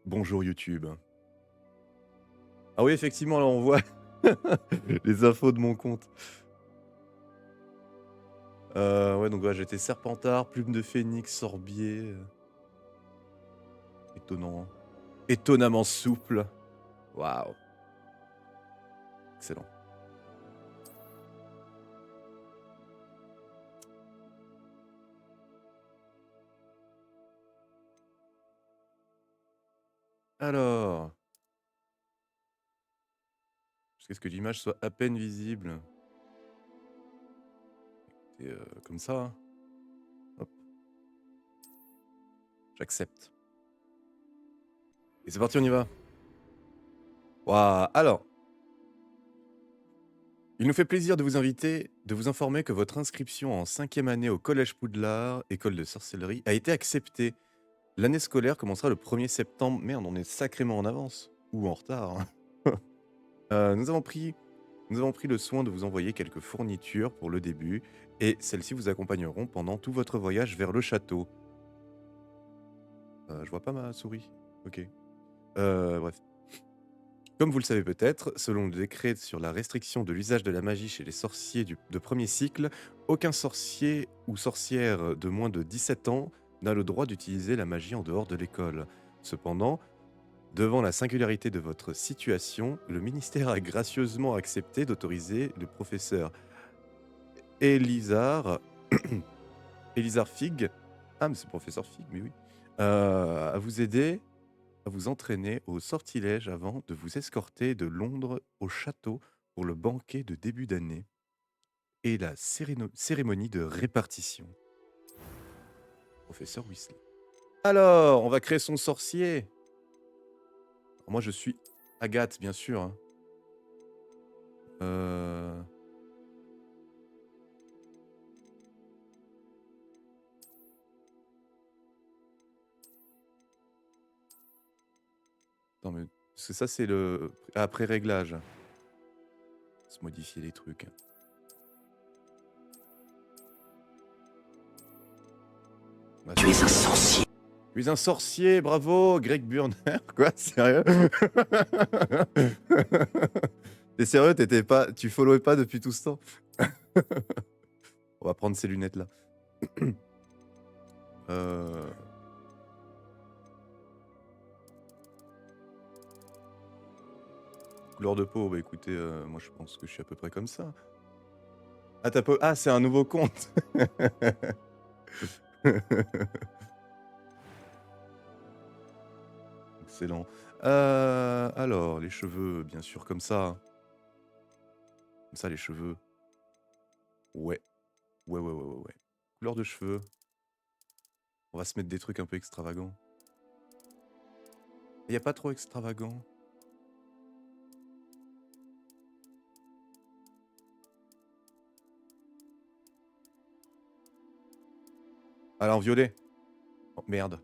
Bonjour YouTube. Ah oui, effectivement, là, on voit les infos de mon compte. Ouais, donc ouais, j'étais Serpentard, Plume de Phénix, Sorbier, étonnant. Étonnamment souple. Waouh, excellent. Alors, jusqu'à ce que l'image soit à peine visible. Et comme ça, hein. Hop, j'accepte. Et c'est parti, on y va. Waouh, alors, il nous fait plaisir de vous informer que votre inscription en 5e année au Collège Poudlard, école de sorcellerie, a été acceptée. L'année scolaire commencera le 1er septembre. Merde, on est sacrément en avance. Ou en retard, hein. Nous avons pris le soin de vous envoyer quelques fournitures pour le début, et celles-ci vous accompagneront pendant tout votre voyage vers le château. Je vois pas ma souris. OK. Bref. Comme vous le savez peut-être, selon le décret sur la restriction de l'usage de la magie chez les sorciers de premier cycle, aucun sorcier ou sorcière de moins de 17 ans n'a le droit d'utiliser la magie en dehors de l'école. Cependant, devant la singularité de votre situation, le ministère a gracieusement accepté d'autoriser le professeur Elisar, Elisar Fig, ah mais c'est le professeur Fig, mais oui, à vous aider, à vous entraîner au sortilège avant de vous escorter de Londres au château pour le banquet de début d'année et la cérémonie de répartition. Professeur Weasley. Alors, on va créer son sorcier. Moi, je suis Agathe, bien sûr, hein. Euh... Attends, mais parce que ça, c'est le après réglage. Se modifier les trucs. Bah, Tu es un sorcier. je suis un sorcier, bravo, Greg Burner. Quoi, sérieux? T'es sérieux, tu followais pas depuis tout ce temps? On va prendre ces lunettes là. euh... Couleur de peau, bah écoutez, moi je pense que je suis à peu près comme ça. Ah, ah, c'est un nouveau compte. Excellent. Alors, les cheveux, bien sûr, comme ça. Comme ça, les cheveux. Ouais. Ouais, ouais, ouais, ouais, ouais. Couleur de cheveux. On va se mettre des trucs un peu extravagants. Il n'y a pas trop extravagant. Alors, en violet. Oh, merde.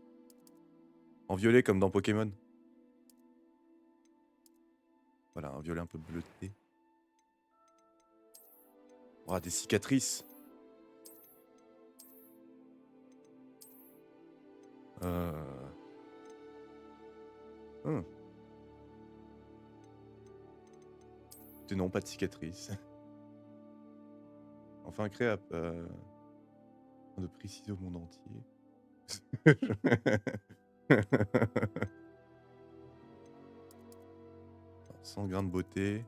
En violet comme dans Pokémon. Voilà, un violet un peu bleuté. Oh, des cicatrices. Hum. Non, pas de cicatrices. Enfin, créable. De préciser au monde entier. 100 grains de beauté.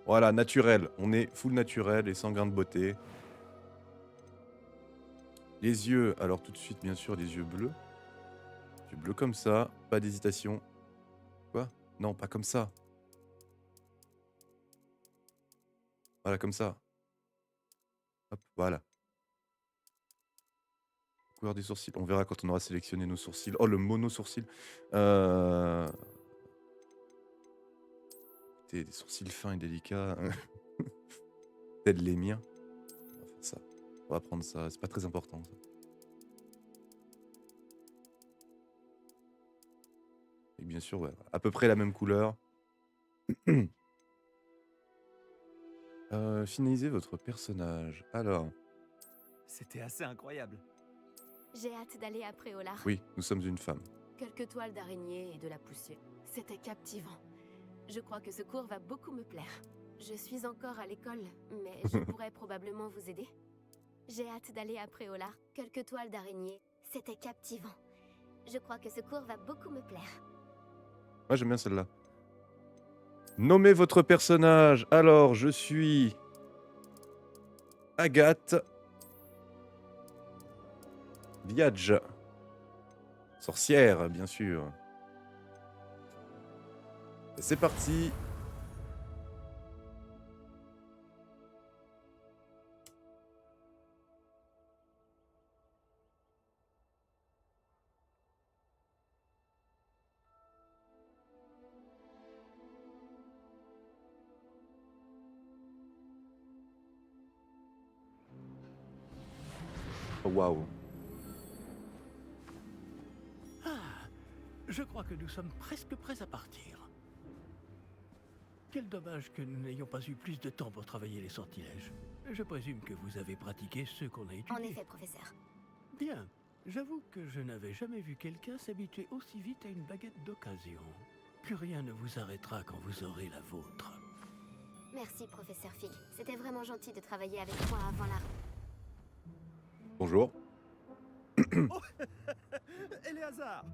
Voilà, naturel. On est full naturel et 100 grains de beauté. Les yeux, alors tout de suite, bien sûr, les yeux bleus. Yeux bleus comme ça, pas d'hésitation. Quoi? Non, pas comme ça. Voilà, comme ça. Hop, voilà. Couleur des sourcils. On verra quand on aura sélectionné nos sourcils. Oh, le mono sourcil. Des sourcils fins et délicats. Peut-être les miens. On va faire ça. On va prendre ça. C'est pas très important, ça. Et bien sûr, ouais, à peu près la même couleur. Finalisez votre personnage. Alors, C'était assez incroyable. J'ai hâte d'aller à Préolard. Oui, nous sommes une femme. Quelques toiles d'araignée et de la poussière. C'était captivant. Je crois que ce cours va beaucoup me plaire. Je suis encore à l'école, mais je pourrais probablement vous aider. J'ai hâte d'aller à Préolard. Quelques toiles d'araignée. C'était captivant. Je crois que ce cours va beaucoup me plaire. Moi, j'aime bien celle-là. Nommez votre personnage. Alors, je suis Agathe Viadge. Sorcière, bien sûr. Et c'est parti. Oh, waouh. Ah, je crois que nous sommes presque prêts à partir. Quel dommage que nous n'ayons pas eu plus de temps pour travailler les sortilèges. Je présume que vous avez pratiqué ceux qu'on a étudiés. En effet, professeur. Bien. J'avoue que je n'avais jamais vu quelqu'un s'habituer aussi vite à une baguette d'occasion. Plus rien ne vous arrêtera quand vous aurez la vôtre. Merci, professeur Fig. C'était vraiment gentil de travailler avec moi avant la... Bonjour. Éléazar!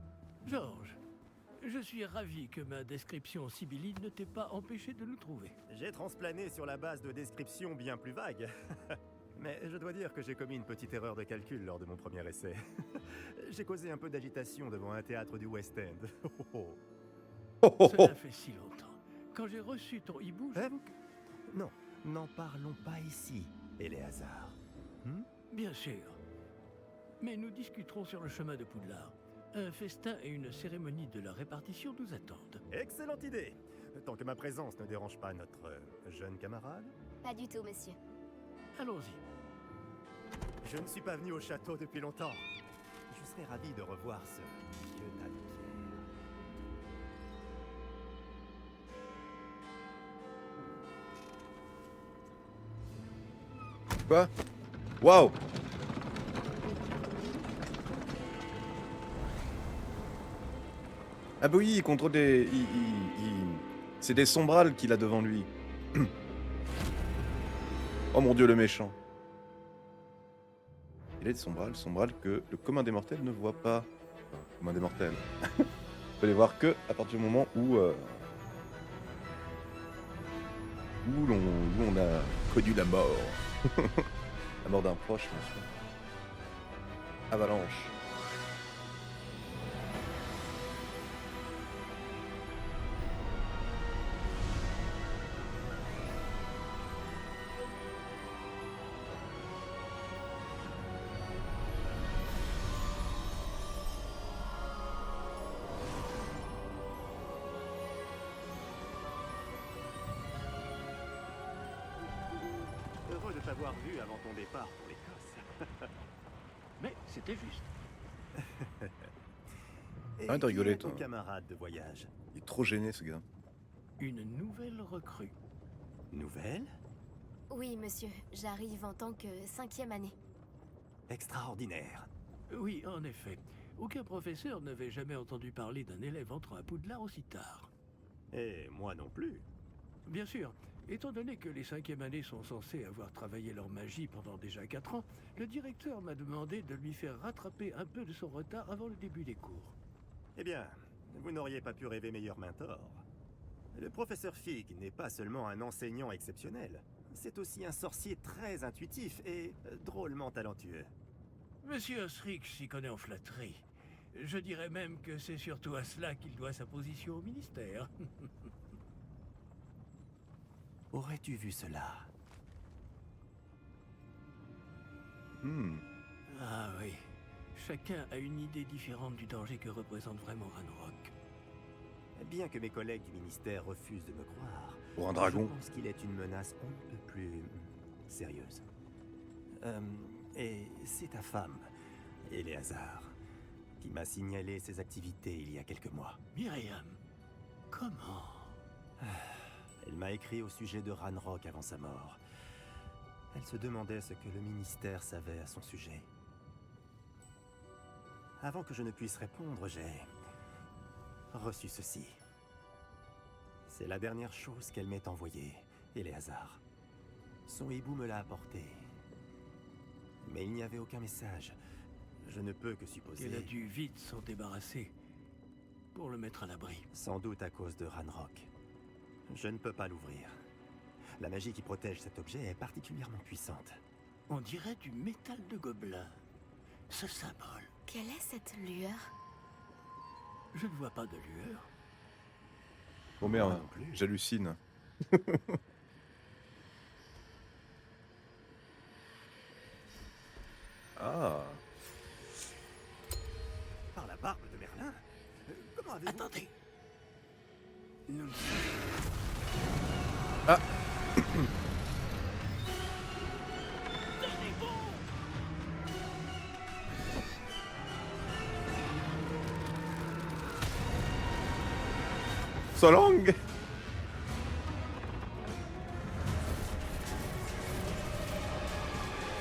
Georges, je suis ravi que ma description sibylline ne t'ait pas empêché de nous trouver. J'ai transplané sur la base de descriptions bien plus vagues. Mais je dois dire que j'ai commis une petite erreur de calcul lors de mon premier essai. J'ai causé un peu d'agitation devant un théâtre du West End. Cela fait si longtemps. Quand j'ai reçu ton hibou, j'avoue que... Non, n'en parlons pas ici, Éléazar. Bien sûr. Mais nous discuterons sur le chemin de Poudlard. Un festin et une cérémonie de la répartition nous attendent. Excellente idée! Tant que ma présence ne dérange pas notre jeune camarade. Pas du tout, monsieur. Allons-y. Je ne suis pas venu au château depuis longtemps. Je serais ravi de revoir ce vieux tas de pierres. Quoi? Waouh! Ah bah oui, il contrôle des... C'est des sombrales qu'il a devant lui. Oh mon dieu, le méchant. Il a des sombrales que le commun des mortels ne voit pas. Enfin, le commun des mortels. On peut les voir que à partir du moment où on a connu la mort. La mort d'un proche, bien sûr. Avalanche. Heureux de t'avoir vu avant ton départ pour l'Écosse. Mais c'était juste. Et Arrête de rigoler, qui est ton toi. camarade de voyage? Il est trop gêné, ce gars. Une nouvelle recrue. Nouvelle? Oui, monsieur. J'arrive en tant que 5e année. Extraordinaire. Oui, en effet. Aucun professeur n'avait jamais entendu parler d'un élève entrant à Poudlard aussi tard. Et moi non plus. Bien sûr, étant donné que les 5e années sont censées avoir travaillé leur magie pendant déjà 4 ans, le directeur m'a demandé de lui faire rattraper un peu de son retard avant le début des cours. Eh bien, vous n'auriez pas pu rêver meilleur mentor. Le professeur Fig n'est pas seulement un enseignant exceptionnel, c'est aussi un sorcier très intuitif et drôlement talentueux. Monsieur Osric s'y connaît en flatterie. Je dirais même que c'est surtout à cela qu'il doit sa position au ministère. Aurais-tu vu cela? Ah oui, chacun a une idée différente du danger que représente vraiment Ranrock. Bien que mes collègues du ministère refusent de me croire, Pour un dragon. je pense qu'il est une menace on ne peut plus sérieuse. Et c'est ta femme, Éléazar, qui m'a signalé ses activités il y a quelques mois. Myriam, comment? Elle m'a écrit au sujet de Ranrock avant sa mort. Elle se demandait ce que le ministère savait à son sujet. Avant que je ne puisse répondre, j'ai reçu ceci. C'est la dernière chose qu'elle m'ait envoyée, Éléazar. Son hibou me l'a apporté. Mais il n'y avait aucun message. Je ne peux que supposer... qu'elle a dû vite s'en débarrasser pour le mettre à l'abri. Sans doute à cause de Ranrock. Je ne peux pas l'ouvrir. La magie qui protège cet objet est particulièrement puissante. On dirait du métal de gobelin. Ce symbole. Quelle est cette lueur? Je ne vois pas de lueur. Oh Moi merde, non plus. j'hallucine. Ah, Par la barbe de Merlin? Comment avez-vous... Attendez. Nous... ah, Solong.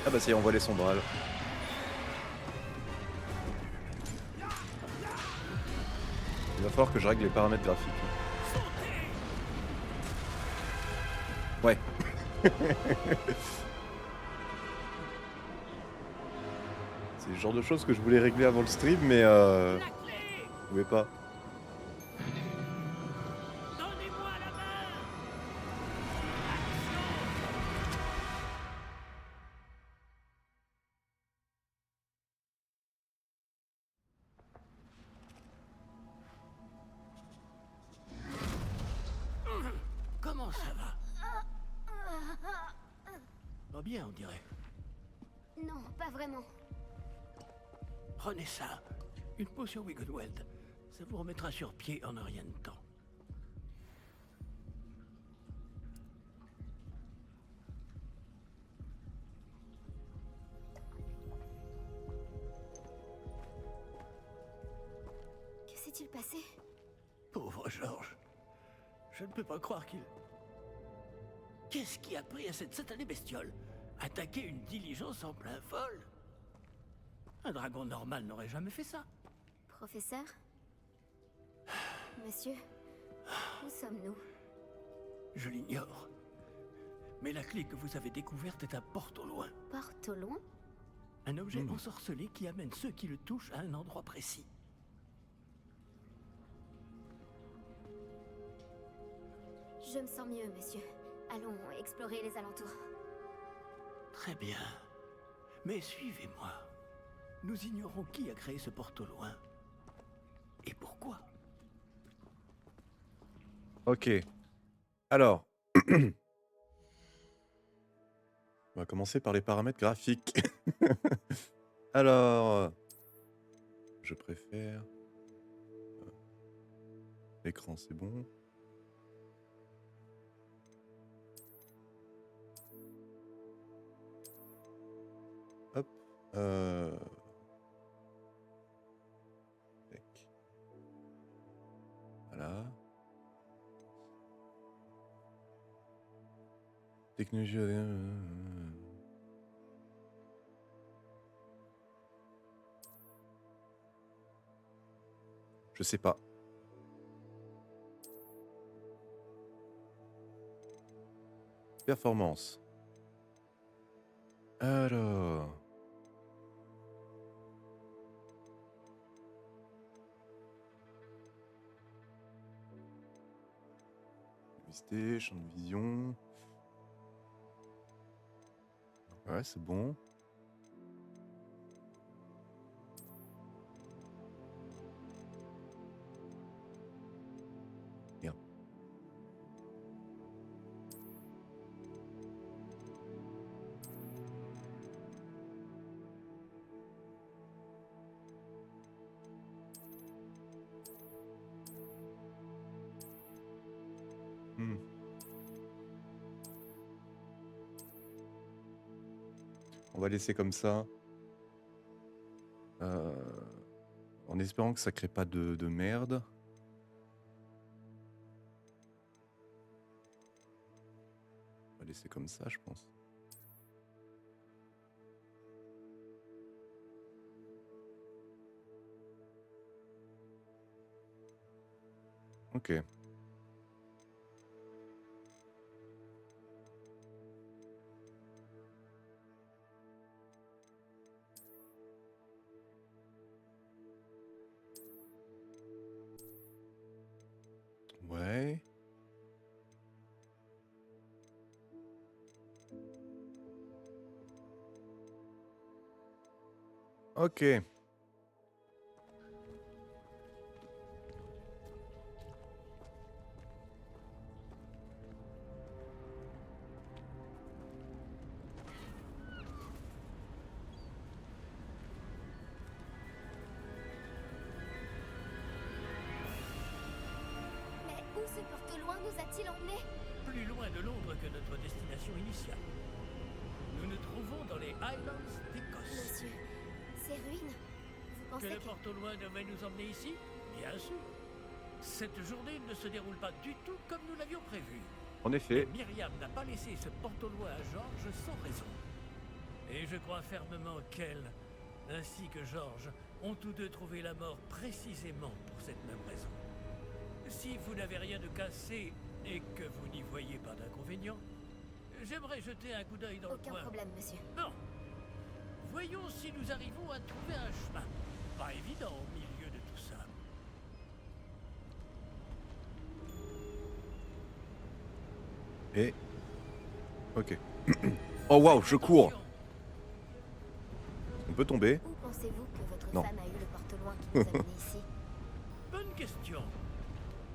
Ah bah ça y est, on voit les sombrales. Il va falloir que je règle les paramètres graphiques. Ouais. C'est le genre de choses que je voulais régler avant le stream, mais je pouvais pas. Donnez-moi la main. Comment ça va? Pas bien, on dirait. Non, pas vraiment. Prenez ça. Une potion Wiggenweld. Ça vous remettra sur pied en un rien de temps. Que s'est-il passé? Pauvre Georges. Je ne peux pas croire qu'il... Qu'est-ce qui a pris à cette satanée bestiole? Attaquer une diligence en plein vol? Un dragon normal n'aurait jamais fait ça. Professeur? Monsieur? Où sommes-nous? Je l'ignore. Mais la clé que vous avez découverte est un porte au loin. Porte au loin? Un objet ensorcelé qui amène ceux qui le touchent à un endroit précis. Je me sens mieux, monsieur. Allons explorer les alentours. Très bien. Mais suivez-moi. Nous ignorons qui a créé ce porte au loin. Et pourquoi? Ok. Alors. On va commencer par les paramètres graphiques. Alors. Je préfère. L'écran, c'est bon. Hop. Tac. Voilà. Technologie. Je sais pas. Performance. Alors. Luminosité, champ de vision. Ouais, c'est bon. Bien. On va laisser comme ça. En espérant que ça crée pas de merde. On va laisser comme ça, je pense. Ok. Ouais. Ok. Mais où ce porte-loin nous a-t-il emmenés? Plus loin de Londres que notre destination initiale. Nous nous trouvons dans les Highlands d'Écosse. Monsieur, ces ruines, vous Que pensez le que... porte-au-loin devait nous emmener ici? Bien sûr. Cette journée ne se déroule pas du tout comme nous l'avions prévu. En Et effet. Myriam n'a pas laissé ce porte-au-loin à Georges sans raison. Et je crois fermement qu'elle, ainsi que Georges, ont tous deux trouvé la mort précisément pour cette même raison. Si vous n'avez rien de cassé et que vous n'y voyez pas d'inconvénient, j'aimerais jeter un coup d'œil dans le Aucun coin. problème, monsieur. Bon. Voyons si nous arrivons à trouver un chemin. Pas évident au milieu de tout ça. Et... Ok. Oh waouh, je cours. Attention. On peut tomber. Où pensez-vous que votre Non. femme a eu le porte-loin qui nous a menés ici? Bonne question.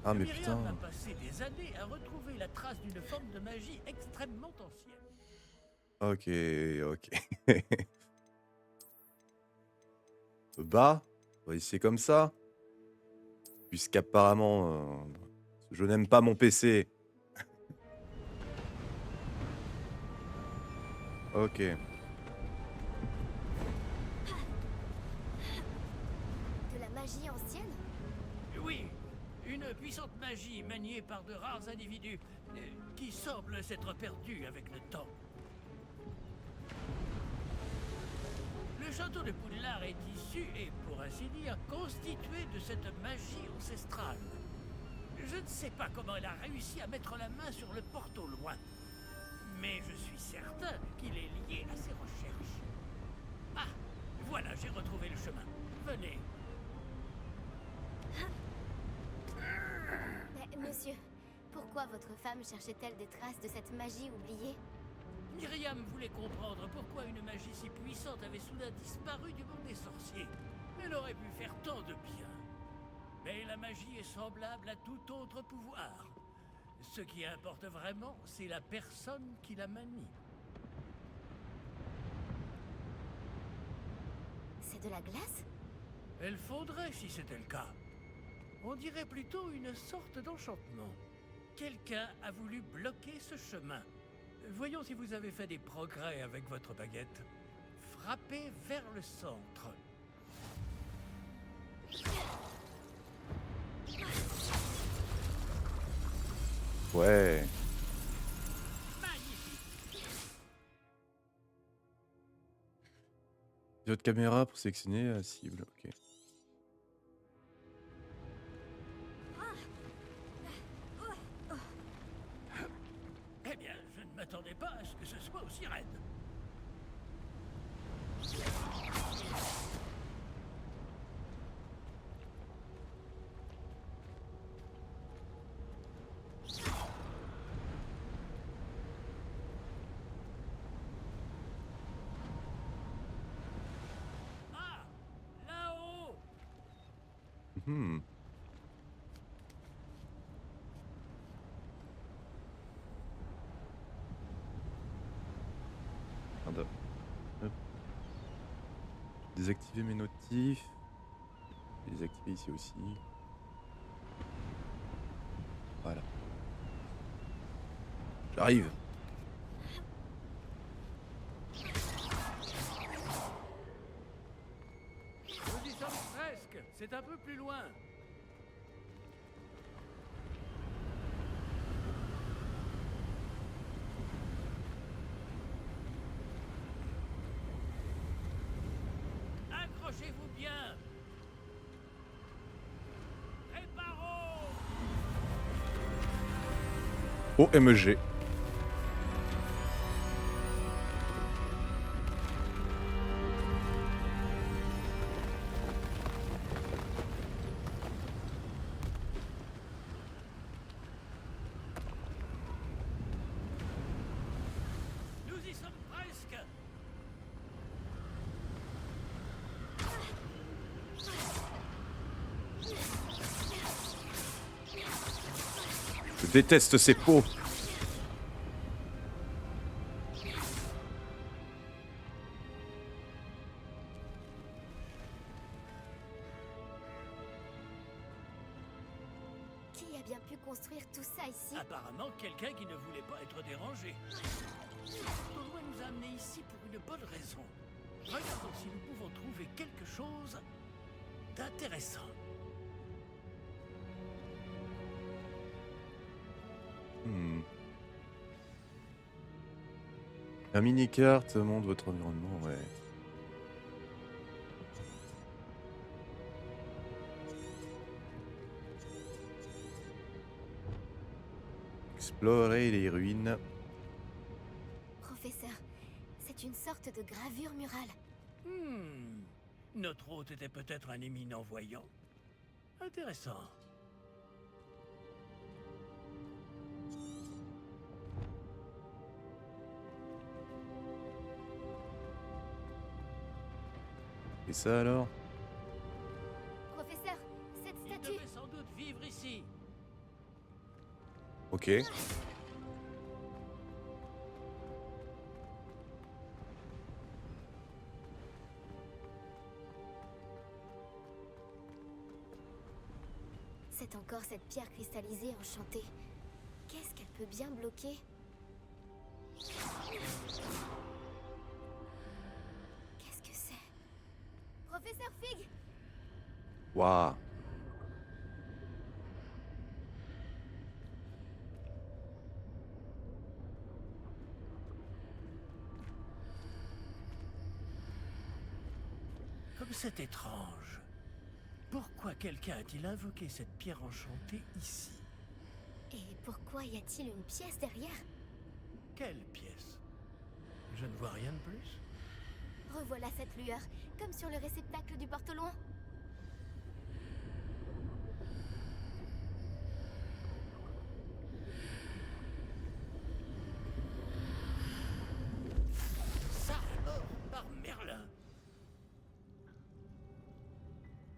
Ah mais Myriam putain. a passé des années à retrouver la trace d'une forme de magie extrêmement ancienne. Ok, ok. Bah, on va essayer comme ça. Puisqu'apparemment, je n'aime pas mon PC. Ok. De la magie ancienne? Oui, une puissante magie maniée par de rares individus qui semble s'être perdue avec le temps. Le château de Poudlard est issu et, pour ainsi dire, constitué de cette magie ancestrale. Je ne sais pas comment elle a réussi à mettre la main sur le porte-au-loin, mais je suis certain qu'il est lié à ses recherches. Ah, voilà, j'ai retrouvé le chemin. Venez. Mais, monsieur, pourquoi votre femme cherchait-elle des traces de cette magie oubliée? Myriam voulait comprendre pourquoi une magie si puissante avait soudain disparu du monde des sorciers. Elle aurait pu faire tant de bien. Mais la magie est semblable à tout autre pouvoir. Ce qui importe vraiment, c'est la personne qui la manie. C'est de la glace? Elle faudrait si c'était le cas. On dirait plutôt une sorte d'enchantement. Quelqu'un a voulu bloquer ce chemin. Voyons si vous avez fait des progrès avec votre baguette. Frappez vers le centre. Ouais. Magnifique. Votre caméra pour sélectionner la cible. Ok. Eh bien, je ne m'attendais pas à ce que ce soit aussi raide. Ah, là-haut. Hmm. Merde. Hop. Désactiver mes notifs. Désactiver ici aussi. Voilà. J'arrive. Nous y sommes presque. C'est un peu plus loin. Accrochez-vous bien. Préparons. OMG. Nous y sommes presque. Je déteste ces pots. Qui a bien pu construire tout ça ici? Apparemment, quelqu'un qui ne voulait pas être dérangé. Baudouin nous a amenés ici pour une bonne raison. Regardons si nous pouvons trouver quelque chose d'intéressant. Un mini-carte montre votre environnement, ouais. Explorer les ruines. Professeur, c'est une sorte de gravure murale. Notre hôte était peut-être un éminent voyant. Intéressant. Et ça alors? Professeur, cette Il statue... devait sans doute vivre ici. Ok. C'est encore cette pierre cristallisée enchantée. Qu'est-ce qu'elle peut bien bloquer? Qu'est-ce que c'est? Professeur Fig! Waouh. Comme c'est étrange. Pourquoi quelqu'un a-t-il invoqué cette pierre enchantée ici? Et pourquoi y a-t-il une pièce derrière? Quelle pièce? Je ne vois rien de plus. Revoilà cette lueur, comme sur le réceptacle du porte-loin. Ça alors, par Merlin.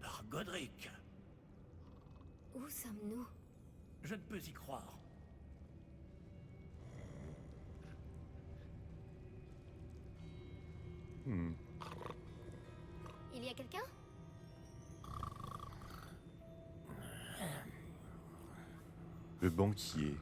Par Godric. Où sommes-nous? Je ne peux y croire. Il y a quelqu'un? Le banquier.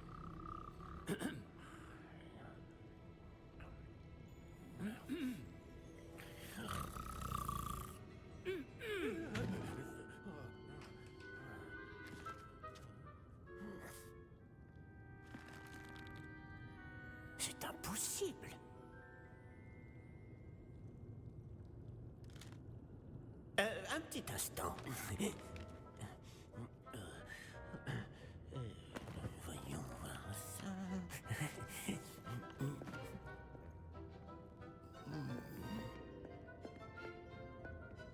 C'est impossible. Un petit instant. Voyons voir ça.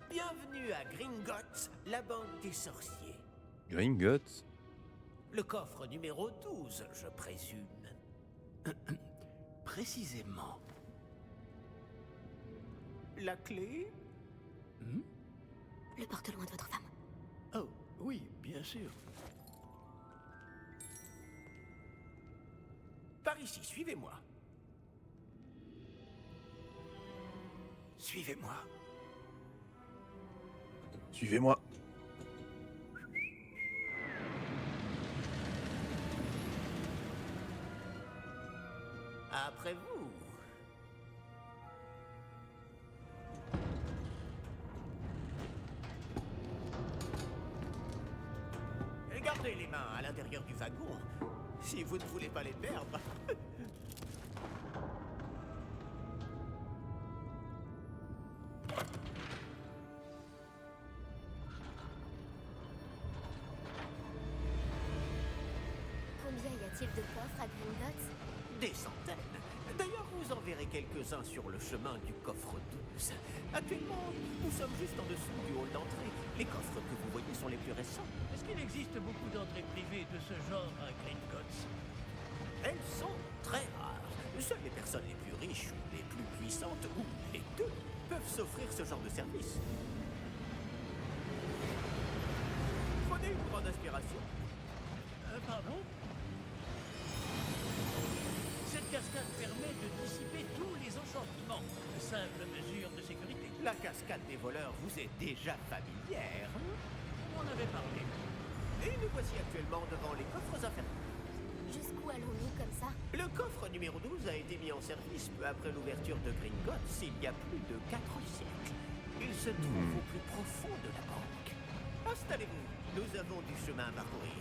Bienvenue à Gringotts, la banque des sorciers. Gringotts. Le coffre numéro 12, je présume. Précisément. La clé? Le porte-loin de votre femme. Oh, oui, bien sûr. Par ici, suivez-moi. Suivez-moi. Suivez-moi. Après vous. Gardez les mains à l'intérieur du wagon, si vous ne voulez pas les perdre. Combien y reste-t-il de coffres à Gringotts? Des centaines. D'ailleurs, vous en verrez quelques-uns sur le chemin du coffre 12. Actuellement, nous sommes juste en dessous du hall d'entrée. Les coffres que vous voyez sont les plus récents. Est-ce qu'il existe beaucoup d'entrées privées de ce genre à Gringotts? Elles sont très rares. Seules les personnes les plus riches ou les plus puissantes, ou les deux, peuvent s'offrir ce genre de service. Prenez une grande inspiration. Pardon? Cette cascade permet de dissiper tous les enchantements. Simple mesure de sécurité. La cascade des voleurs vous est déjà familière. On en avait parlé. Et nous voici actuellement devant les coffres infernaux. Jusqu'où allons-nous comme ça? Le coffre numéro 12 a été mis en service peu après l'ouverture de Gringotts il y a plus de 4 siècles. Il se trouve au plus profond de la banque. Installez-vous, nous avons du chemin à parcourir.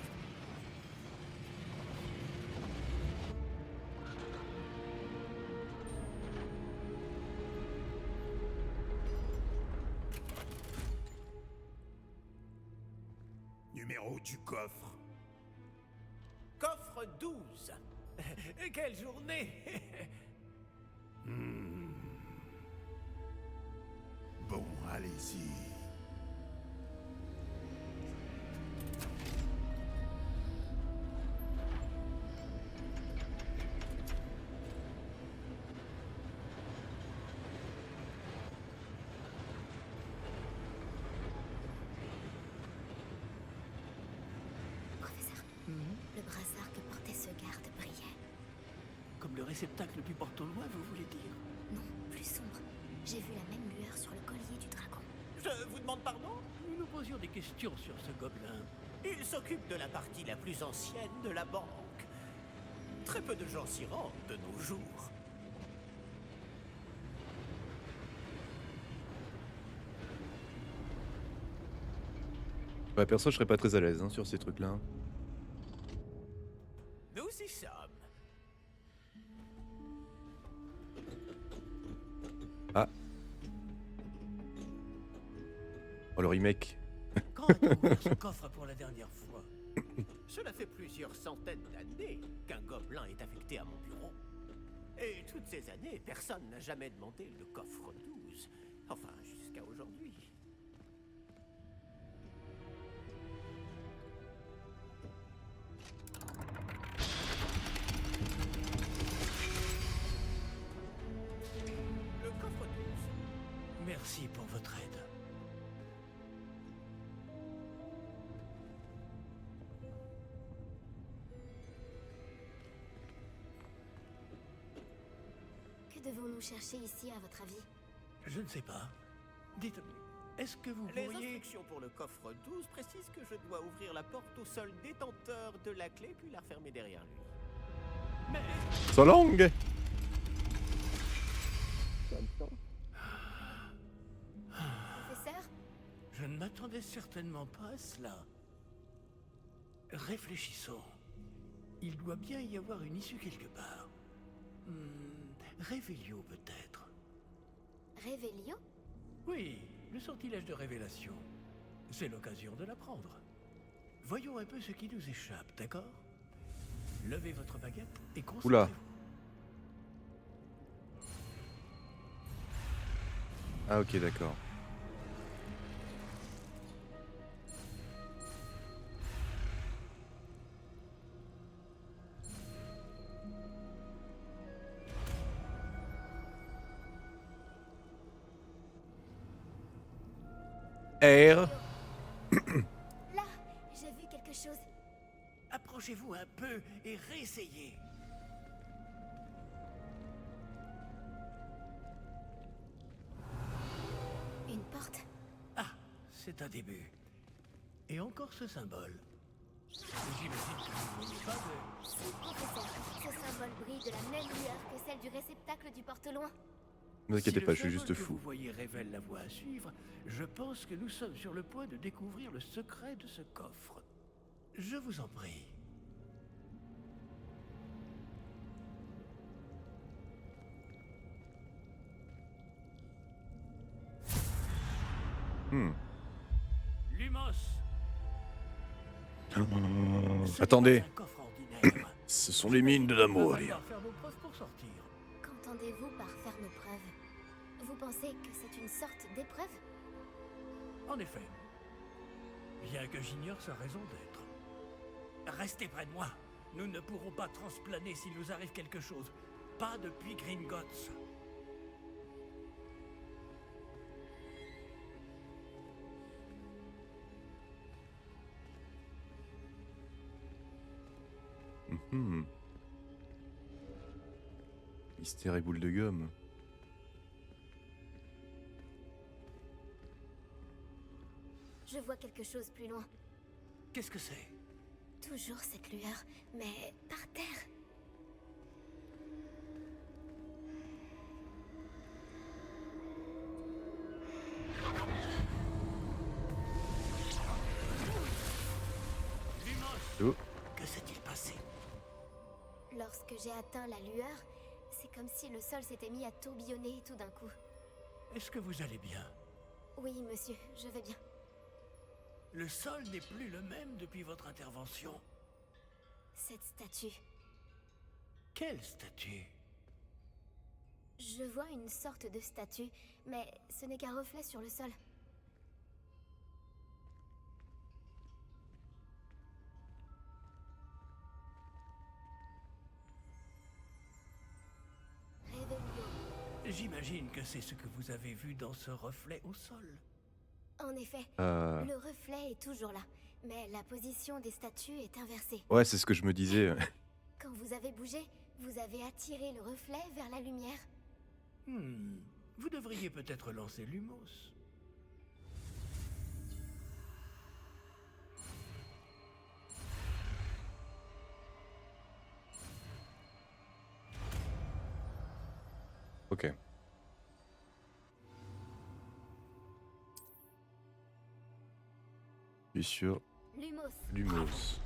Numéro du coffre. Coffre 12. Quelle journée. Bon, allez-y. Professeur, le brassard que portait ce garde brillait. Comme le réceptacle du porte-loin, vous voulez dire? Non, plus sombre. J'ai vu la même lueur sur le collier du dragon. Je vous demande pardon? Nous nous posions des questions sur ce gobelin. Il s'occupe de la partie la plus ancienne de la banque. Très peu de gens s'y rendent de nos jours. Ouais, perso, je serais pas très à l'aise hein, sur ces trucs-là. Nous y sommes. Ah. Oh, le remake. Quand a-t-on ouvert ce coffre pour la dernière fois? Cela fait plusieurs centaines d'années qu'un gobelin est affecté à mon bureau. Et toutes ces années, personne n'a jamais demandé le coffre 12. Enfin, jusqu'à aujourd'hui. Le coffre 12. Merci pour votre aide. Que devons-nous chercher ici, à votre avis? Je ne sais pas. Dites, est-ce que vous Les pourriez... instructions pour le coffre 12 précisent que je dois ouvrir la porte au seul détenteur de la clé puis la refermer derrière lui. Mais... So long. Professeur? Je ne m'attendais certainement pas à cela. Réfléchissons. Il doit bien y avoir une issue quelque part. Révélio peut-être. Révélio? Oui, le sortilège de révélation. C'est l'occasion de l'apprendre. Voyons un peu ce qui nous échappe, d'accord? Levez votre baguette et concentrez-vous. Oula. Ah ok, d'accord. R. Là, j'ai vu quelque chose. Approchez-vous un peu et réessayez. Une porte. Ah, c'est un début. Et encore ce symbole. J'imagine que vous ne voyez pas de... Si, professeur, ce symbole brille de la même lueur que celle du réceptacle du porte-loin. Ne vous inquiétez Si pas, le je suis juste symbole que fou. vous voyez révèle la voie à suivre, je pense que nous sommes sur le point de découvrir le secret de ce coffre. Je vous en prie. Lumos. Ce n'est Attendez. pas un coffre ordinaire. Ce sont les mines de la Il va mort. falloir faire vos preuves pour sortir. Qu'entendez-vous par faire nos preuves? Vous pensez que c'est une sorte d'épreuve? En effet. Bien que j'ignore sa raison d'être. Restez près de moi. Nous ne pourrons pas transplaner s'il nous arrive quelque chose. Pas depuis Gringotts. Mhm. Mystère et boule de gomme. Je vois quelque chose plus loin. Qu'est-ce que c'est? Toujours cette lueur, mais par terre. Oh. Que s'est-il passé? Lorsque j'ai atteint la lueur, c'est comme si le sol s'était mis à tourbillonner tout d'un coup. Est-ce que vous allez bien? Oui, monsieur, je vais bien. Le sol n'est plus le même depuis votre intervention. Cette statue. Quelle statue? Je vois une sorte de statue, mais ce n'est qu'un reflet sur le sol. Réveillon. J'imagine que c'est ce que vous avez vu dans ce reflet au sol. En effet, Euh, le reflet est toujours là, mais la position des statues est inversée. Ouais, c'est ce que je me disais. Quand vous avez bougé, vous avez attiré le reflet vers la lumière. Vous devriez peut-être lancer Lumos. Ok. Puis sur Lumos. Lumos.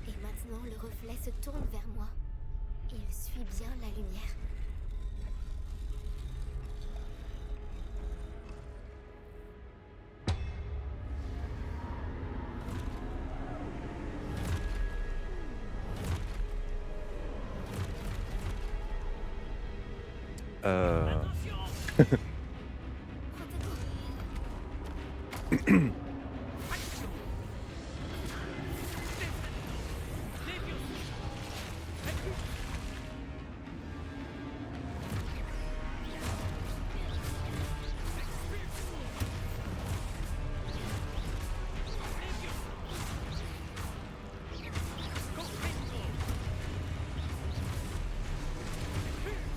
Et maintenant, le reflet se tourne vers moi. Il suit bien la lumière. Attention! Protego.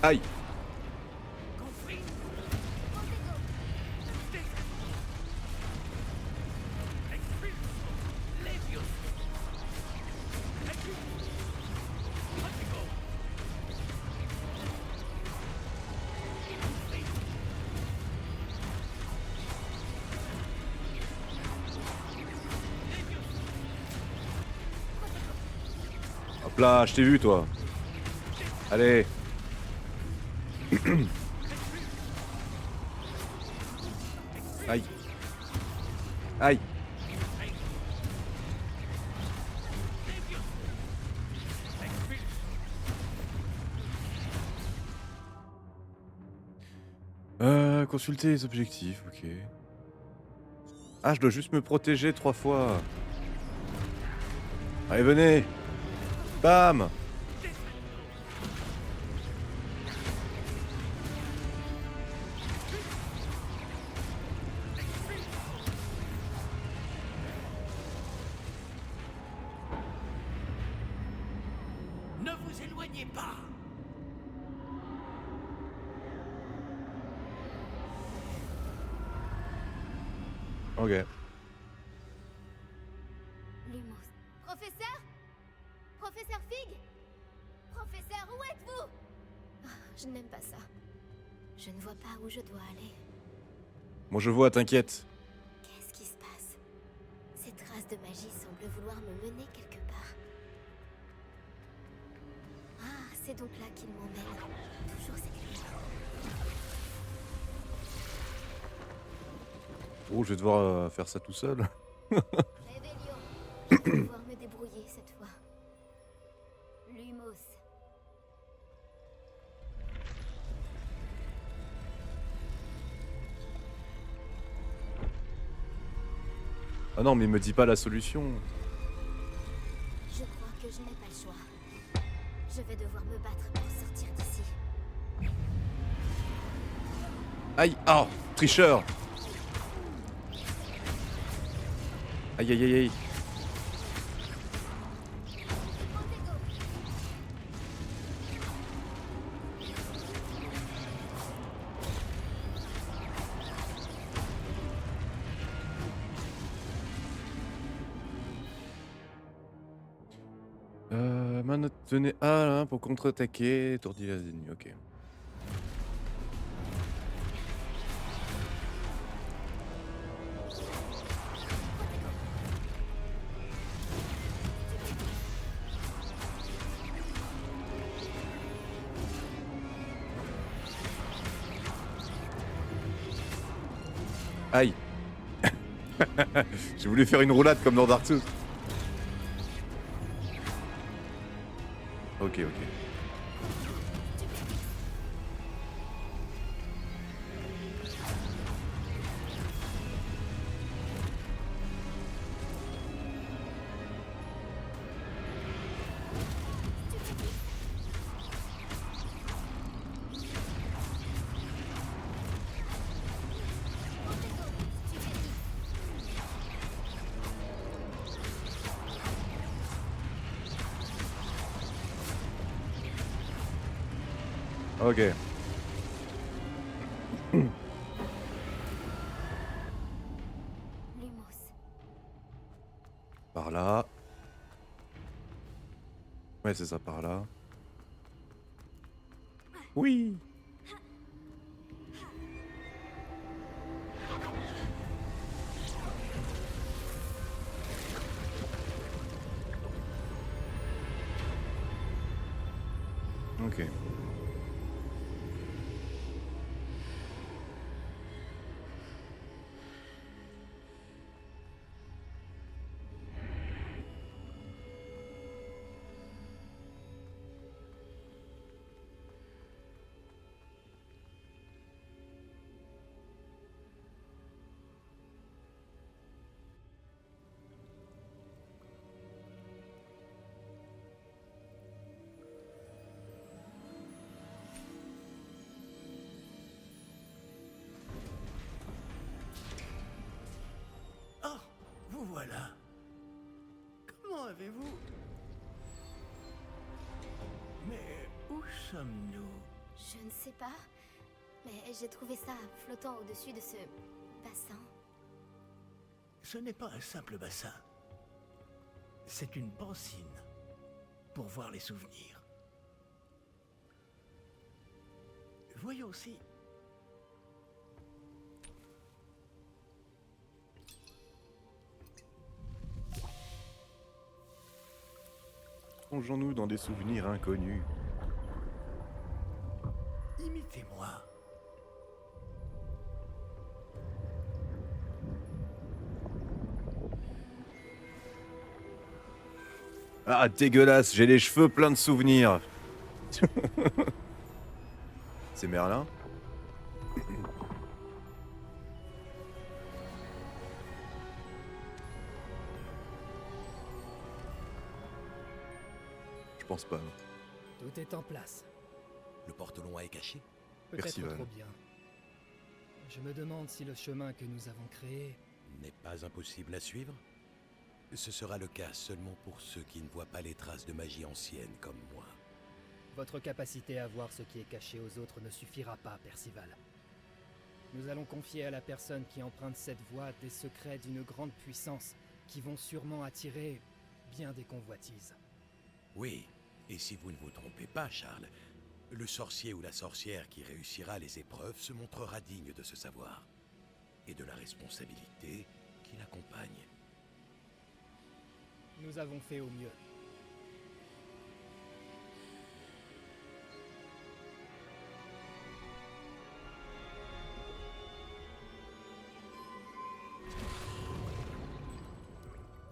Aïe! Hop là, je t'ai vu toi. Allez. Aïe. Aïe. Consulter les objectifs, ok. Ah, je dois juste me protéger 3 fois. Allez, venez. Bam. Ne vous éloignez pas! Ok. Lumos. Professeur? Professeur Fig? Professeur, où êtes-vous? Ah, je n'aime pas ça. Je ne vois pas où je dois aller. Moi je vois, t'inquiète. Qu'est-ce qui se passe? Cette trace de magie semble vouloir me mener quelque part. Ah, c'est donc là qu'il m'emmène. Toujours cette lumière. Oh, je vais devoir faire ça tout seul. Réveillon. Je vais devoir me débrouiller cette fois. Lumos. Ah non, mais me dis pas la solution. Je crois que je n'ai pas le choix. Je vais devoir me battre pour sortir d'ici. Aïe! Ah! Tricheur! Aïe aïe aïe aïe! Maintenez A là, pour contre-attaquer, étourdir les ennemis, ok. Aïe! J'ai voulu faire une roulade comme dans Dark Souls. Ok, ok. Ok. Lumos. Par là. Ouais, c'est ça, par là. Oui! Ok. Oh, vous voilà. Comment avez-vous... Mais où sommes-nous? Je ne sais pas, mais j'ai trouvé ça flottant au-dessus de ce bassin. Ce n'est pas un simple bassin. C'est une pancine pour voir les souvenirs. Voyons si... Plongeons-nous dans des souvenirs inconnus. Imitez-moi. Ah, dégueulasse, j'ai les cheveux pleins de souvenirs. C'est Merlin? Je pense pas. Tout est en place. Le portelon est caché? Peut-être Percival. trop bien. Je me demande si le chemin que nous avons créé... N'est pas impossible à suivre? Ce sera le cas seulement pour ceux qui ne voient pas les traces de magie ancienne comme moi. Votre capacité à voir ce qui est caché aux autres ne suffira pas, Percival. Nous allons confier à la personne qui emprunte cette voie des secrets d'une grande puissance qui vont sûrement attirer bien des convoitises. Oui, et si vous ne vous trompez pas, Charles, le sorcier ou la sorcière qui réussira les épreuves se montrera digne de ce savoir et de la responsabilité qui l'accompagne. Nous avons fait au mieux.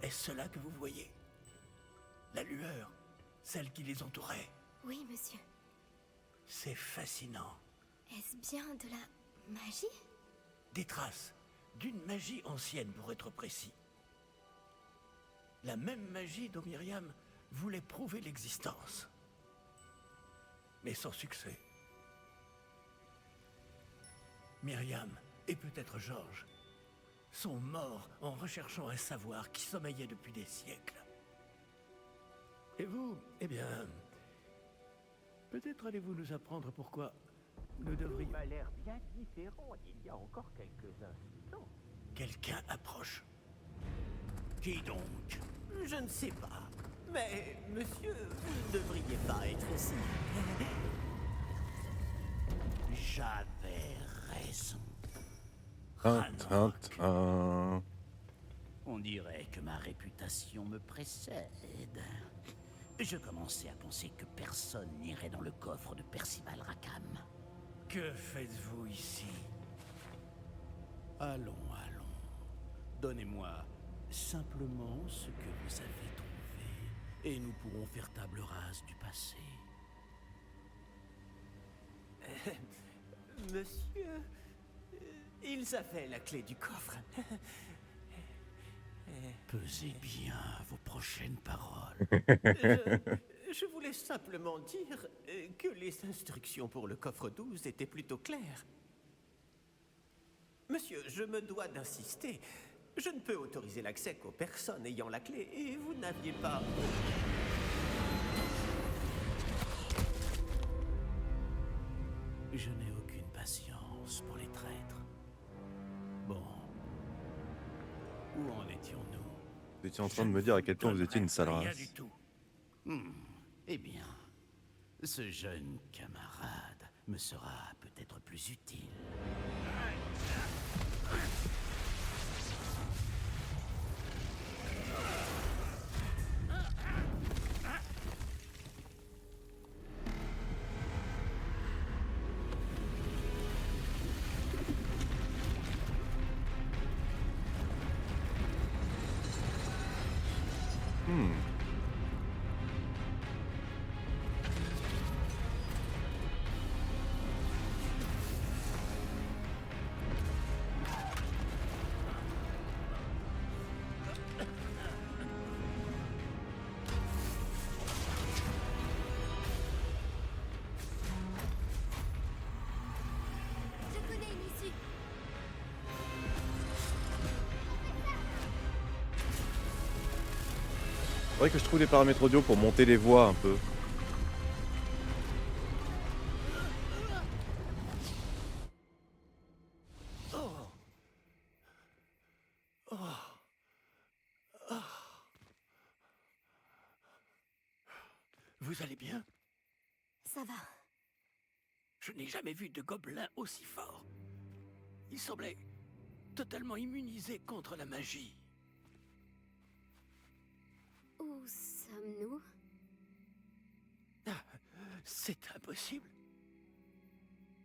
Est-ce cela que vous voyez? La lueur, celle qui les entourait. Oui, monsieur. C'est fascinant. Est-ce bien de la magie? Des traces d'une magie ancienne pour être précis. La même magie dont Myriam voulait prouver l'existence. Mais sans succès. Myriam, et peut-être Georges, sont morts en recherchant un savoir qui sommeillait depuis des siècles. Et vous, eh bien... Peut-être allez-vous nous apprendre pourquoi nous devrions... m'a l'air bien différent il y a encore quelques instants. Quelqu'un approche. Qui donc? Je ne sais pas. Mais, monsieur, vous ne devriez pas être ici. J'avais raison. Tin, tin, tin. On dirait que ma réputation me précède. Je commençais à penser que personne n'irait dans le coffre de Percival Rackham. Que faites-vous ici? Allons, allons. Donnez-moi simplement ce que vous avez trouvé, et nous pourrons faire table rase du passé. Monsieur, ils avaient la clé du coffre. Pesez bien vos prochaines paroles. Je voulais simplement dire que les instructions pour le coffre 12 étaient plutôt claires. Monsieur, je me dois d'insister. Je ne peux autoriser l'accès qu'aux personnes ayant la clé, et vous n'aviez pas... Je n'ai aucune patience pour les traîtres. Bon. Où en étions-nous? Vous étiez en train de me dire à quel point vous étiez une sale Rien race. du tout. Eh bien, ce jeune camarade me sera peut-être plus utile. Je connais une issue. Faudrait que je trouve des paramètres audio pour monter les voix un peu. Oh. Oh. Oh. Vous allez bien? Ça va. Je n'ai jamais vu de gobelin aussi fort. Il semblait totalement immunisé contre la magie. Où sommes-nous? C'est impossible.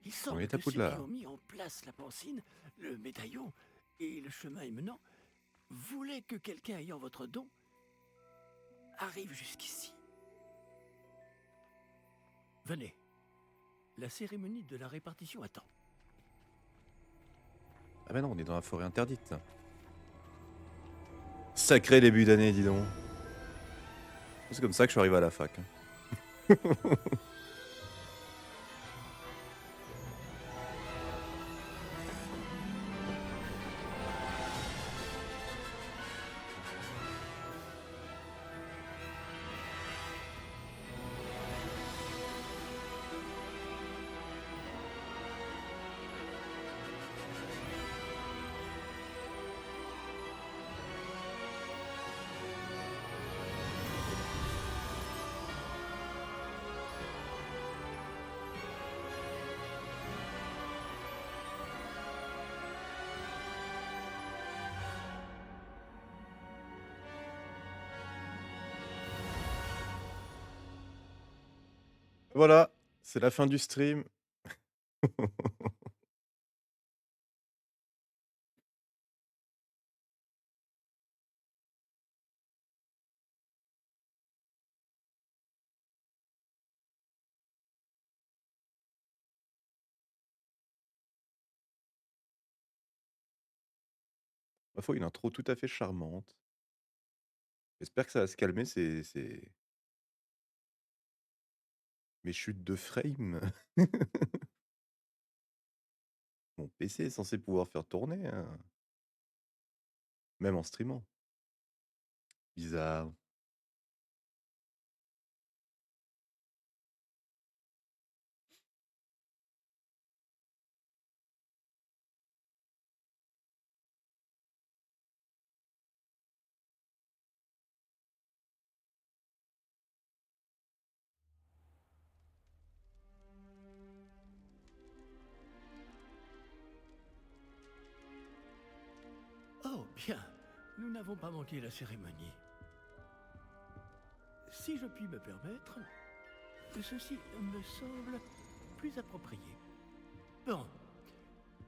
Il semble est à que ceux qui Poudlard. ont mis en place la pancine, le médaillon et le chemin émenant voulaient que quelqu'un ayant votre don arrive jusqu'ici. Venez. La cérémonie de la répartition attend. Ah bah non, on est dans la forêt interdite. Sacré début d'année, dis donc. C'est comme ça que je suis arrivé à la fac. Voilà, c'est la fin du stream. Ma foi, une intro tout à fait charmante. J'espère que ça va se calmer, mes chutes de frame. Mon PC est censé pouvoir faire tourner, même en streamant. Bizarre. Oh, bien. Nous n'avons pas manqué la cérémonie. Si je puis me permettre, ceci me semble plus approprié. Bon,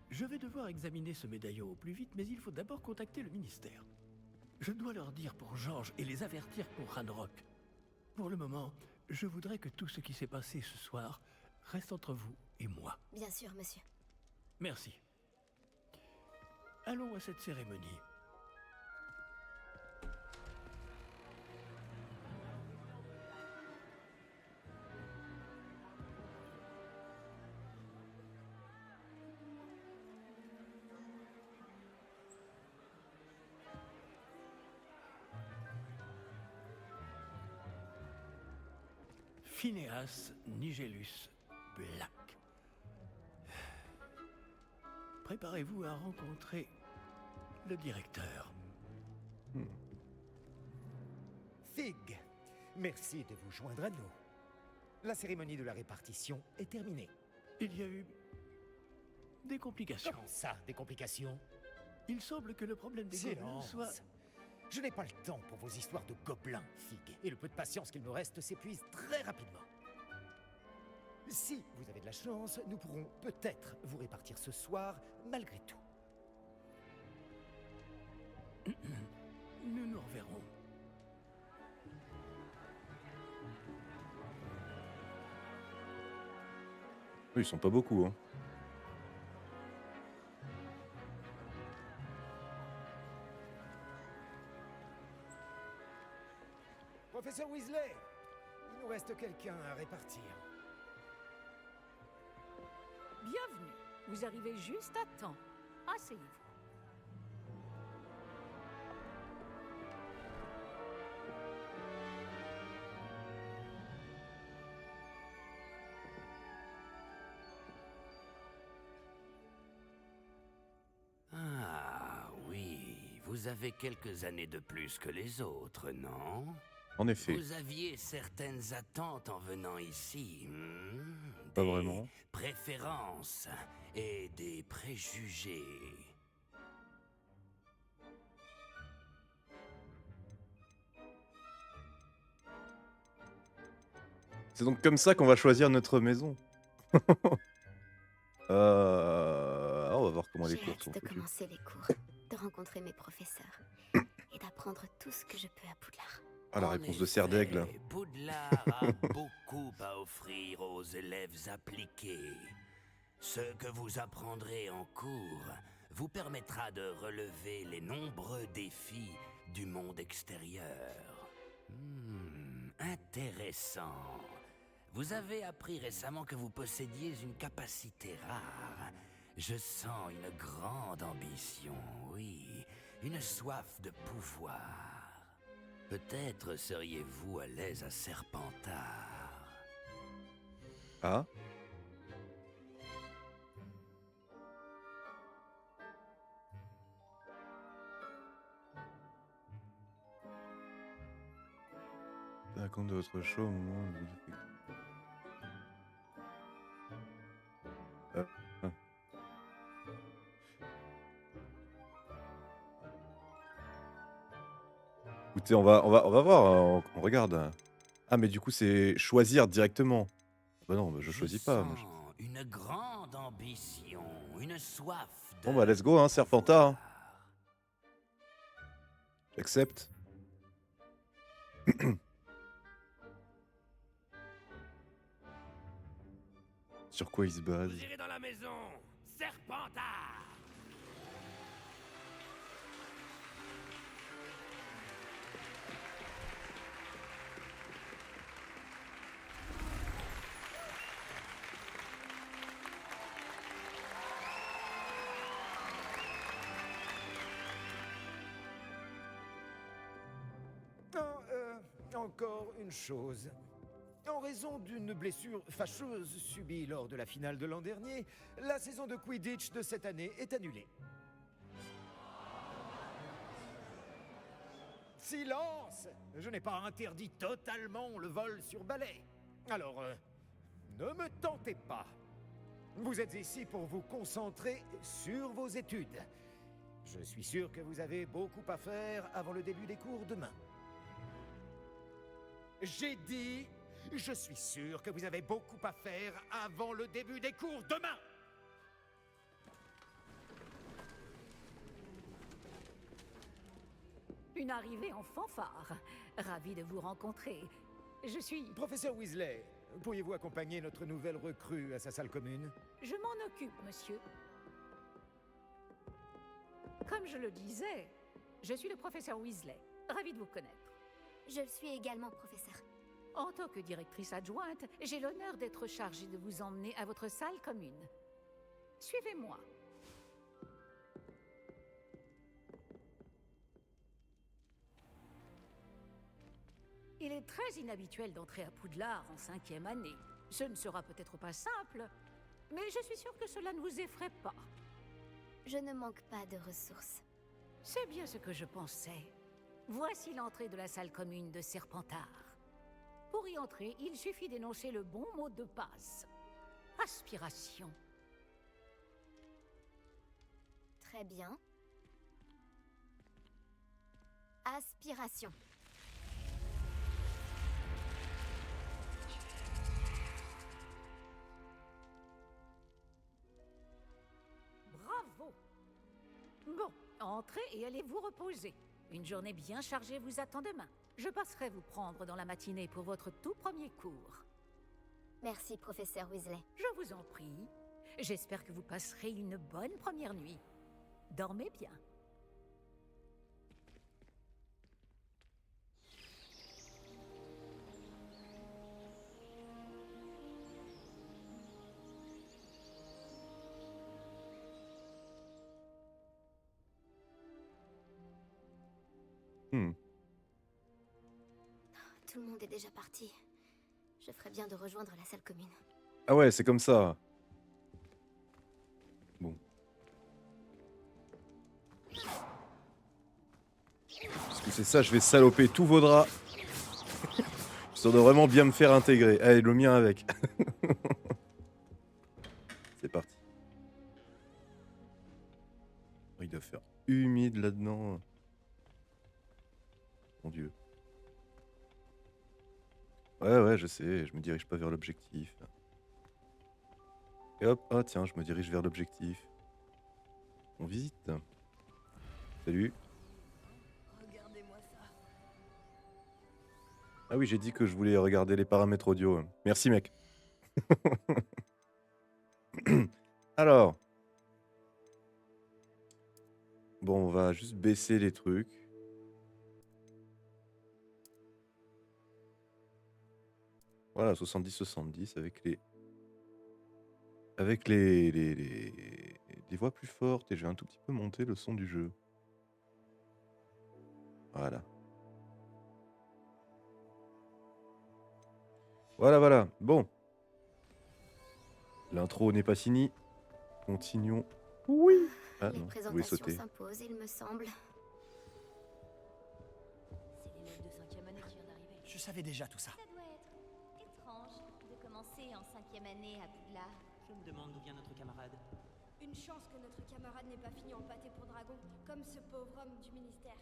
je vais devoir examiner ce médaillon au plus vite, mais il faut d'abord contacter le ministère. Je dois leur dire pour Georges et les avertir pour Ranrock. Pour le moment, je voudrais que tout ce qui s'est passé ce soir reste entre vous et moi. Bien sûr, monsieur. Merci. Allons à cette cérémonie. Phineas Nigellus Black. Préparez-vous à rencontrer le directeur. Fig, merci de vous joindre à nous. La cérémonie de la répartition est terminée. Il y a eu des complications. Comment ça, des complications? Il semble que le problème des gobelins Silence. soit... Je n'ai pas le temps pour vos histoires de gobelins, Fig. Et le peu de patience qu'il me reste s'épuise très rapidement. Si vous avez de la chance, nous pourrons peut-être vous répartir ce soir, malgré tout. Nous nous reverrons. Oui, ils sont pas beaucoup, hein. Professeur Weasley, il nous reste quelqu'un à répartir. Bienvenue. Vous arrivez juste à temps. Asseyez-vous. Ah oui, vous avez quelques années de plus que les autres, non? En effet. Vous aviez certaines attentes en venant ici. Pas Des vraiment. préférences et des préjugés. C'est donc comme ça qu'on va choisir notre maison. On va voir comment les J'ai cours hâte sont de foutus. commencer les cours, de rencontrer mes professeurs et d'apprendre tout ce que je peux à Poudlard. Ah, la En réponse de Serre d'Aigle. effet, Poudlard a beaucoup à offrir aux élèves appliqués. Ce que vous apprendrez en cours vous permettra de relever les nombreux défis du monde extérieur. Intéressant. Vous avez appris récemment que vous possédiez une capacité rare. Je sens une grande ambition, oui, une soif de pouvoir. Peut-être seriez-vous à l'aise à Serpentard. Ah, tenez compte de votre choix au moment où vous... ah. Écoutez, on va voir, on regarde. Ah, mais du coup, c'est choisir directement. Bah non, bah, je choisis pas. Moi, sens une grande ambition, une soif de Bon, bah, let's go, hein, Serpentard. Hein. pouvoir. J'accepte. Sur quoi il se base? Vous irez dans la maison, Serpentard! Encore une chose. En raison d'une blessure fâcheuse subie lors de la finale de l'an dernier, la saison de Quidditch de cette année est annulée. Silence! Je n'ai pas interdit totalement le vol sur balai. Alors, ne me tentez pas. Vous êtes ici pour vous concentrer sur vos études. Je suis sûr que vous avez beaucoup à faire avant le début des cours demain. J'ai dit, je suis sûr que vous avez beaucoup à faire avant le début des cours demain. Une arrivée en fanfare. Ravi de vous rencontrer. Je suis... Professeur Weasley, pourriez-vous accompagner notre nouvelle recrue à sa salle commune? Je m'en occupe, monsieur. Comme je le disais, je suis le professeur Weasley. Ravi de vous connaître. Je le suis également, professeur. En tant que directrice adjointe, j'ai l'honneur d'être chargée de vous emmener à votre salle commune. Suivez-moi. Il est très inhabituel d'entrer à Poudlard en 5e année. Ce ne sera peut-être pas simple, mais je suis sûre que cela ne vous effraie pas. Je ne manque pas de ressources. C'est bien ce que je pensais. Voici l'entrée de la salle commune de Serpentard. Pour y entrer, il suffit d'énoncer le bon mot de passe. Aspiration. Très bien. Aspiration. Bravo! Bon, entrez et allez vous reposer. Une journée bien chargée vous attend demain. Je passerai vous prendre dans la matinée pour votre tout premier cours. Merci, professeur Weasley. Je vous en prie. J'espère que vous passerez une bonne première nuit. Dormez bien. Tout le monde est déjà parti. Je ferais bien de rejoindre la salle commune. Ah ouais, c'est comme ça. Bon. Parce que c'est ça, je vais saloper tous vos draps. Histoire de vraiment bien me faire intégrer. Allez, le mien avec. C'est parti. Il doit faire humide là-dedans. Mon Dieu. Ouais, je sais, je me dirige pas vers l'objectif. Et hop, ah tiens, je me dirige vers l'objectif. On visite. Salut. Regardez-moi ça. Ah oui, j'ai dit que je voulais regarder les paramètres audio. Merci, mec. Alors. Bon, on va juste baisser les trucs. Voilà, 70-70 avec les voix plus fortes et je vais un tout petit peu monter le son du jeu. Voilà. Voilà. Bon. L'intro n'est pas finie. Continuons. Oui. Ah Les non, je voulais présentations sauter. s'imposent, il me semble. C'est l'élève de 5e année qui vient d'arriver. Je savais déjà tout ça. Ça doit être étrange de commencer en 5e année à Poudlard. Je me demande d'où vient notre camarade. Une chance que notre camarade n'ait pas fini en pâté pour dragon, comme ce pauvre homme du ministère.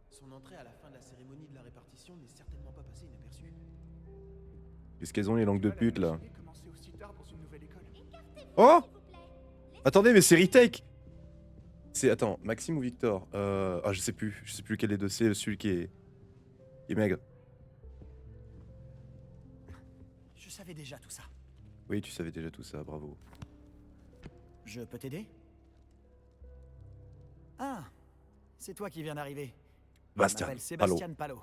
Son entrée à la fin de la cérémonie de la répartition n'est certainement pas passée inaperçue. Qu'est-ce qu'elles ont les langues de pute là? Commencer aussi tard dans une nouvelle école. Oh! Attendez, mais c'est retake! C'est. Attends, Maxime ou Victor? Ah, je sais plus lequel des deux, c'est celui qui est maigre. Je savais déjà tout ça. Oui, tu savais déjà tout ça, bravo. Je peux t'aider? Ah, c'est toi qui viens d'arriver. Bastien, Je m'appelle Sébastien Palo.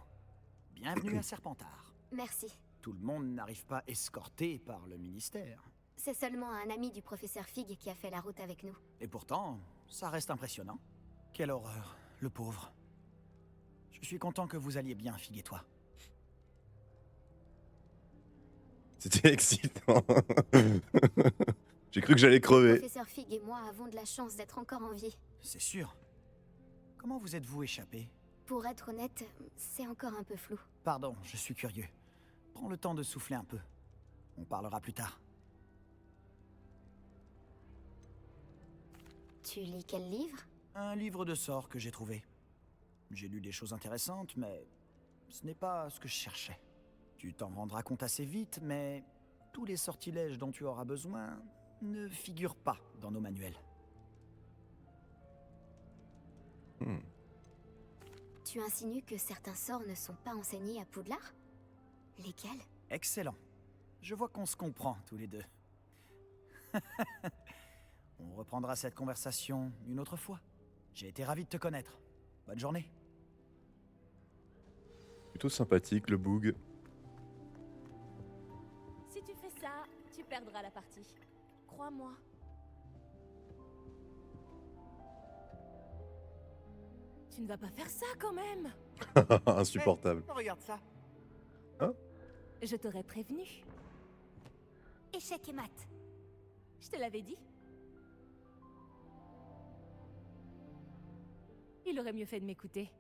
Bienvenue à Serpentard. Merci. Tout le monde n'arrive pas escorté par le ministère. C'est seulement un ami du professeur Fig qui a fait la route avec nous. Et pourtant, ça reste impressionnant. Quelle horreur, le pauvre. Je Je suis content que vous alliez bien, Fig et toi. C'était excitant. J'ai cru que j'allais Le crever. professeur Fig et moi avons de la chance d'être encore en vie. C'est sûr. Comment vous êtes-vous échappé? Pour être honnête, c'est encore un peu flou. Pardon, je suis curieux. Prends le temps de souffler un peu. On parlera plus tard. Tu lis quel livre? Un livre de sorts que j'ai trouvé. J'ai lu des choses intéressantes, mais ce n'est pas ce que je cherchais. Tu t'en rendras compte assez vite, mais tous les sortilèges dont tu auras besoin ne figurent pas dans nos manuels. Tu insinues que certains sorts ne sont pas enseignés à Poudlard? Lesquels? Excellent. Je vois qu'on se comprend tous les deux. On reprendra cette conversation une autre fois. J'ai été ravi de te connaître. Bonne journée. Plutôt sympathique, le boug. Si tu fais ça, tu perdras la partie. Crois-moi. Tu ne vas pas faire ça quand même. Insupportable. Regarde ça. Hein? Je t'aurais prévenu. Échec et mat. Je te l'avais dit. Il aurait mieux fait de m'écouter.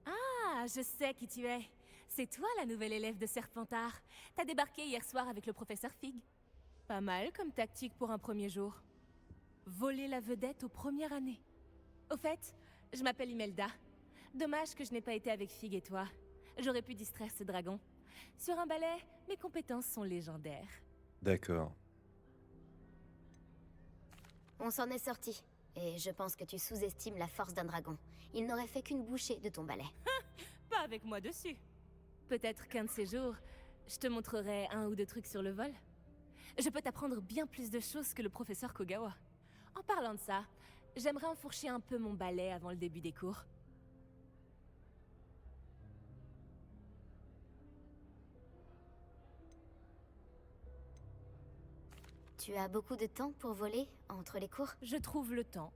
Ah, je sais qui tu es. C'est toi la nouvelle élève de Serpentard. T'as débarqué hier soir avec le professeur Fig. Pas mal comme tactique pour un premier jour. Voler la vedette aux premières années. Au fait, je m'appelle Imelda. Dommage que je n'ai pas été avec Fig et toi. J'aurais pu distraire ce dragon. Sur un balai, mes compétences sont légendaires. D'accord. On s'en est sorti. Et je pense que tu sous-estimes la force d'un dragon. Il n'aurait fait qu'une bouchée de ton balai. Pas avec moi dessus. Peut-être qu'un de ces jours, je te montrerai un ou deux trucs sur le vol. Je peux t'apprendre bien plus de choses que le professeur Kogawa. En parlant de ça, j'aimerais enfourcher un peu mon balai avant le début des cours. Tu as beaucoup de temps pour voler entre les cours? Je trouve le temps.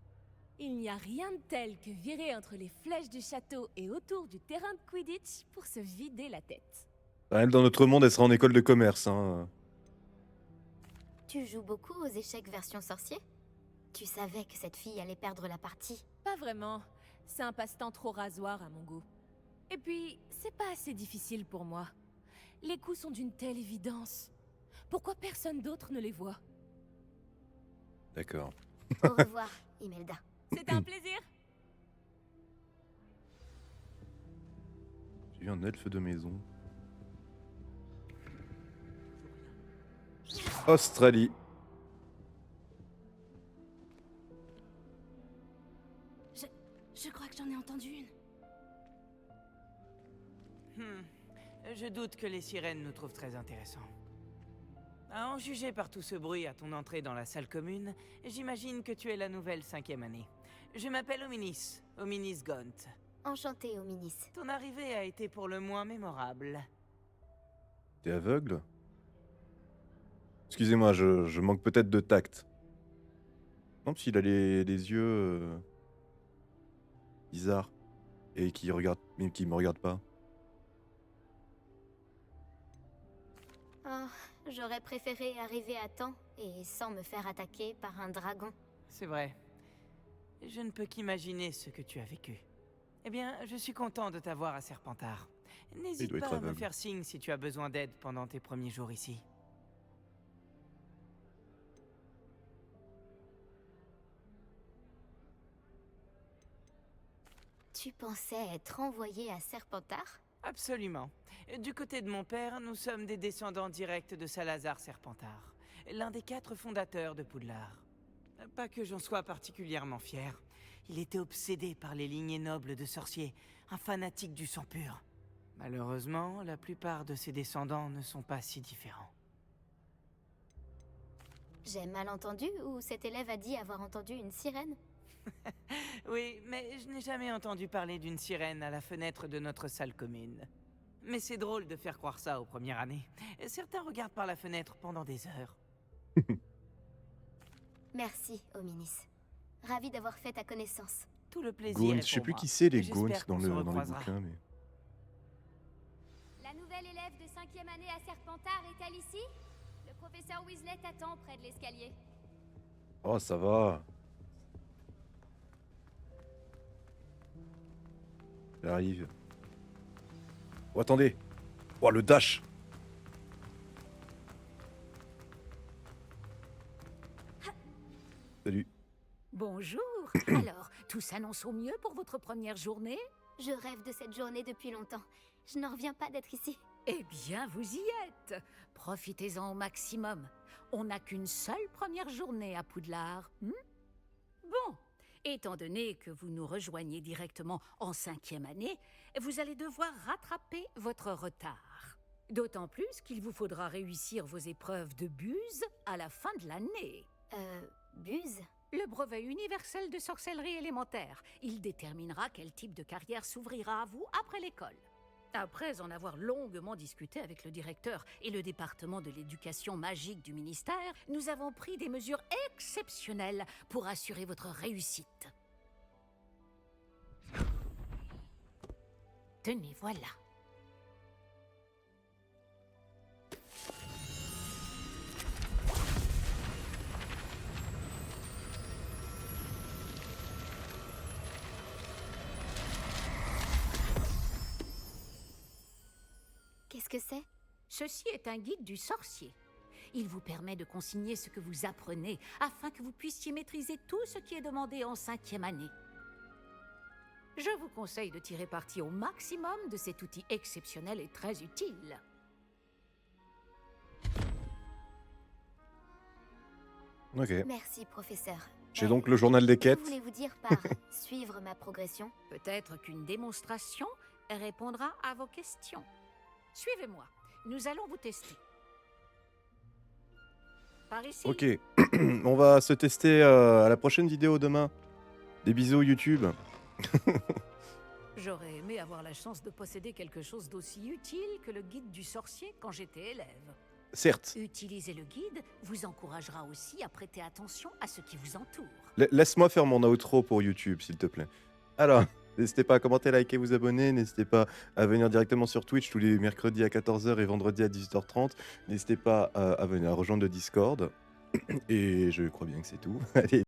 Il n'y a rien de tel que virer entre les flèches du château et autour du terrain de Quidditch pour se vider la tête. Elle, dans notre monde, elle sera en école de commerce. Hein. Tu joues beaucoup aux échecs version sorcier? Tu savais que cette fille allait perdre la partie? Pas vraiment. C'est un passe-temps trop rasoir à mon goût. Et puis, c'est pas assez difficile pour moi. Les coups sont d'une telle évidence. Pourquoi personne d'autre ne les voit? D'accord. Au revoir, Imelda. C'était un plaisir. J'ai eu un elfe de maison. Australie. Je crois que j'en ai entendu une. Je doute que les sirènes nous trouvent très intéressants. À en juger par tout ce bruit à ton entrée dans la salle commune, j'imagine que tu es la nouvelle 5e année. Je m'appelle Ominis Gaunt. Enchantée, Ominis. Ton arrivée a été pour le moins mémorable. T'es aveugle? Excusez-moi, je manque peut-être de tact. Non, s'il a les yeux bizarres et qui regarde, mais qui me regarde pas. Oh, j'aurais préféré arriver à temps et sans me faire attaquer par un dragon. C'est vrai. Je ne peux qu'imaginer ce que tu as vécu. Eh bien, je suis content de t'avoir à Serpentard. N'hésite doit pas être à me aveugle. faire signe si tu as besoin d'aide pendant tes premiers jours ici. Tu pensais être envoyé à Serpentard? Absolument. Du côté de mon père, nous sommes des descendants directs de Salazar Serpentard, l'un des 4 fondateurs de Poudlard. Pas que j'en sois particulièrement fier. Il était obsédé par les lignées nobles de sorciers, un fanatique du sang pur. Malheureusement, la plupart de ses descendants ne sont pas si différents. J'ai mal entendu ou cet élève a dit avoir entendu une sirène? Oui, mais je n'ai jamais entendu parler d'une sirène à la fenêtre de notre salle commune. Mais c'est drôle de faire croire ça aux premières années. Certains regardent par la fenêtre pendant des heures. Merci, Ominis. Ravi d'avoir fait ta connaissance. Tout le plaisir Gaunt, est je sais pour plus moi. qui c'est les Gaunt J'espère dans qu'on se dans les recroisera. bouquins, mais... La nouvelle élève de 5e année à Serpentard est-elle ici? Le professeur Weasley t'attend près de l'escalier. Oh, ça va. J'arrive. Oh, attendez. Oh, le dash. Salut. Bonjour. Alors, tout s'annonce au mieux pour votre première journée? Je rêve de cette journée depuis longtemps. Je n'en reviens pas d'être ici. Eh bien, vous y êtes. Profitez-en au maximum. On n'a qu'une seule première journée à Poudlard. Bon, étant donné que vous nous rejoignez directement en 5e année, vous allez devoir rattraper votre retard. D'autant plus qu'il vous faudra réussir vos épreuves de buse à la fin de l'année. Buse? Le brevet universel de sorcellerie élémentaire. Il déterminera quel type de carrière s'ouvrira à vous après l'école. Après en avoir longuement discuté avec le directeur et le département de l'éducation magique du ministère, nous avons pris des mesures exceptionnelles pour assurer votre réussite. Tenez, voilà. Qu'est-ce que c'est? Ceci est un guide du sorcier. Il vous permet de consigner ce que vous apprenez afin que vous puissiez maîtriser tout ce qui est demandé en 5e année. Je vous conseille de tirer parti au maximum de cet outil exceptionnel et très utile. Ok. Merci, professeur. J'ai donc le journal des Que quêtes. voulez-vous dire par suivre ma progression? Peut-être qu'une démonstration répondra à vos questions. Suivez-moi, nous allons vous tester. Par ici. Ok. On va se tester à la prochaine vidéo demain. Des bisous YouTube. J'aurais aimé avoir la chance de posséder quelque chose d'aussi utile que le guide du sorcier quand j'étais élève. Certes. Utiliser le guide vous encouragera aussi à prêter attention à ce qui vous entoure. Laisse-moi faire mon outro pour YouTube, s'il te plaît. Alors, n'hésitez pas à commenter, liker, vous abonner. N'hésitez pas à venir directement sur Twitch tous les mercredis à 14h et vendredis à 18h30. N'hésitez pas à venir à rejoindre le Discord. Et je crois bien que c'est tout. Allez.